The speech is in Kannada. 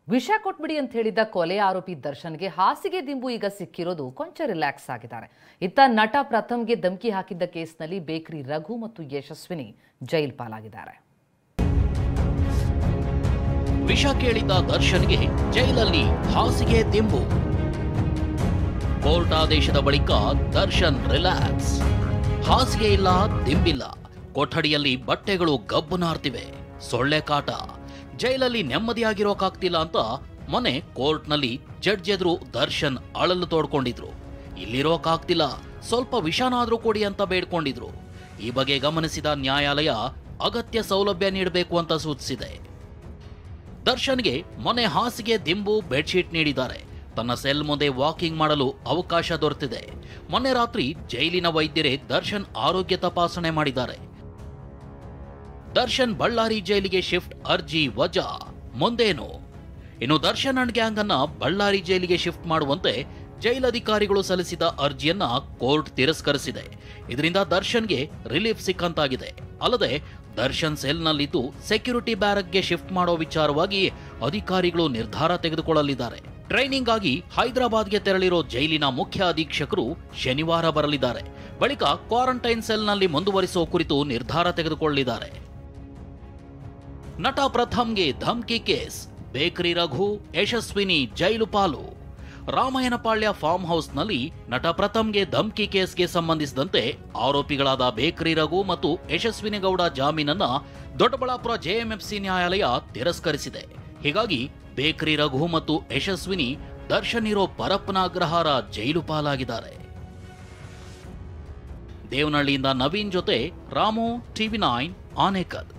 ವಿಷ ಕೊಟ್ಬಿಡಿ ಅಂತ ಹೇಳಿದ ಕೊಲೆ ಆರೋಪಿ ದರ್ಶನ್ಗೆ ಹಾಸಿಗೆ ದಿಂಬು ಈಗ ಸಿಕ್ಕಿರೋದು ಕೊಂಚ ರಿಲ್ಯಾಕ್ಸ್ ಆಗಿದ್ದಾರೆ. ಇತ್ತ ನಟ ಪ್ರಥಮ್ಗೆ ಧಮಕಿ ಹಾಕಿದ್ದ ಕೇಸ್ನಲ್ಲಿ ಬೇಕರಿ ರಘು ಮತ್ತು ಯಶಸ್ವಿನಿ ಜೈಲ್ ಪಾಲಾಗಿದ್ದಾರೆ. ವಿಷ ಕೇಳಿದ್ದ ದರ್ಶನ್ಗೆ ಜೈಲಲ್ಲಿ ಹಾಸಿಗೆ ದಿಂಬು. ಕೋರ್ಟ್ ಆದೇಶದ ಬಳಿಕ ದರ್ಶನ್ ರಿಲ್ಯಾಕ್ಸ್. ಹಾಸಿಗೆ ಇಲ್ಲ, ದಿಂಬಿಲ್ಲ. ಕೊಠಡಿಯಲ್ಲಿ ಬಟ್ಟೆಗಳು ಗಬ್ಬು ನಾರ್ತಿವೆ. ಸೊಳ್ಳೆ ಕಾಟ. ಜೈಲಲ್ಲಿ ನೆಮ್ಮದಿಯಾಗಿರೋಕಾಗ್ತಿಲ್ಲ ಅಂತ ಮೊನ್ನೆ ಕೋರ್ಟ್ನಲ್ಲಿ ಜಡ್ಜ್ ಎದುರು ದರ್ಶನ್ ಅಳಲು ತೋಡ್ಕೊಂಡಿದ್ರು. ಇಲ್ಲಿರೋಕಾಗ್ತಿಲ್ಲ, ಸ್ವಲ್ಪ ವಿಷಾನಾದ್ರೂ ಕೊಡಿ ಅಂತ ಬೇಡ್ಕೊಂಡಿದ್ರು. ಈ ಬಗ್ಗೆ ಗಮನಿಸಿದ ನ್ಯಾಯಾಲಯ ಅಗತ್ಯ ಸೌಲಭ್ಯ ನೀಡಬೇಕು ಅಂತ ಸೂಚಿಸಿದೆ. ದರ್ಶನ್ಗೆ ಮೊನ್ನೆ ಹಾಸಿಗೆ ದಿಂಬು ಬೆಡ್ಶೀಟ್ ನೀಡಿದ್ದಾರೆ. ತನ್ನ ಸೆಲ್ ಮುಂದೆ ವಾಕಿಂಗ್ ಮಾಡಲು ಅವಕಾಶ ದೊರೆತಿದೆ. ಮೊನ್ನೆ ರಾತ್ರಿ ಜೈಲಿನ ವೈದ್ಯರೇ ದರ್ಶನ್ ಆರೋಗ್ಯ ತಪಾಸಣೆ ಮಾಡಿದ್ದಾರೆ. ದರ್ಶನ್ ಬಳ್ಳಾರಿ ಜೈಲಿಗೆ ಶಿಫ್ಟ್ ಅರ್ಜಿ ವಜಾ. ಮುಂದೇನು? ಇನ್ನು ದರ್ಶನ್ ಅಂಡ್ ಗ್ಯಾಂಗ್ ಅನ್ನ ಬಳ್ಳಾರಿ ಜೈಲಿಗೆ ಶಿಫ್ಟ್ ಮಾಡುವಂತೆ ಜೈಲಧಿಕಾರಿಗಳು ಸಲ್ಲಿಸಿದ ಅರ್ಜಿಯನ್ನ ಕೋರ್ಟ್ ತಿರಸ್ಕರಿಸಿದೆ. ಇದರಿಂದ ದರ್ಶನ್ಗೆ ರಿಲೀಫ್ ಸಿಕ್ಕಂತಾಗಿದೆ. ಅಲ್ಲದೆ ದರ್ಶನ್ ಸೆಲ್ನಲ್ಲಿದ್ದು ಸೆಕ್ಯೂರಿಟಿ ಬ್ಯಾರಕ್ಗೆ ಶಿಫ್ಟ್ ಮಾಡೋ ವಿಚಾರವಾಗಿ ಅಧಿಕಾರಿಗಳು ನಿರ್ಧಾರ ತೆಗೆದುಕೊಳ್ಳಲಿದ್ದಾರೆ. ಟ್ರೈನಿಂಗ್ ಆಗಿ ಹೈದರಾಬಾದ್ಗೆ ತೆರಳಿರೋ ಜೈಲಿನ ಮುಖ್ಯ ಅಧೀಕ್ಷಕರು ಶನಿವಾರ ಬರಲಿದ್ದಾರೆ. ಬಳಿಕ ಕ್ವಾರಂಟೈನ್ ಸೆಲ್ನಲ್ಲಿ ಮುಂದುವರಿಸೋ ಕುರಿತು ನಿರ್ಧಾರ ತೆಗೆದುಕೊಳ್ಳಲಿದ್ದಾರೆ. ನಟ ಪ್ರಥಮ್ಗೆ ಧಮ್ಕಿ ಕೇಸ್. ಬೇಕರಿ ರಘು, ಯಶಸ್ವಿನಿ ಜೈಲು ಪಾಲು. ರಾಮಾಯಣಪಾಳ್ಯ ಫಾರ್ಮ್ ಹೌಸ್ನಲ್ಲಿ ನಟ ಪ್ರಥಮ್ಗೆ ಧಮ್ಕಿ ಕೇಸ್ಗೆ ಸಂಬಂಧಿಸಿದಂತೆ ಆರೋಪಿಗಳಾದ ಬೇಕರಿ ರಘು ಮತ್ತು ಯಶಸ್ವಿನಿ ಗೌಡ ಜಾಮೀನನ್ನ ದೊಡ್ಡಬಳ್ಳಾಪುರ ಜೆಎಂಎಫ್ಸಿ ನ್ಯಾಯಾಲಯ ತಿರಸ್ಕರಿಸಿದೆ. ಹೀಗಾಗಿ ಬೇಕರಿ ರಘು ಮತ್ತು ಯಶಸ್ವಿನಿ ದರ್ಶನ್ ಇರೋ ಪರಪ್ಪನ ಅಗ್ರಹಾರ ಜೈಲು ಪಾಲಾಗಿದ್ದಾರೆ. ದೇವನಹಳ್ಳಿಯಿಂದ ನವೀನ್ ಜೊತೆ ರಾಮು, ಟಿವಿ9 ಆನೇಕಲ್.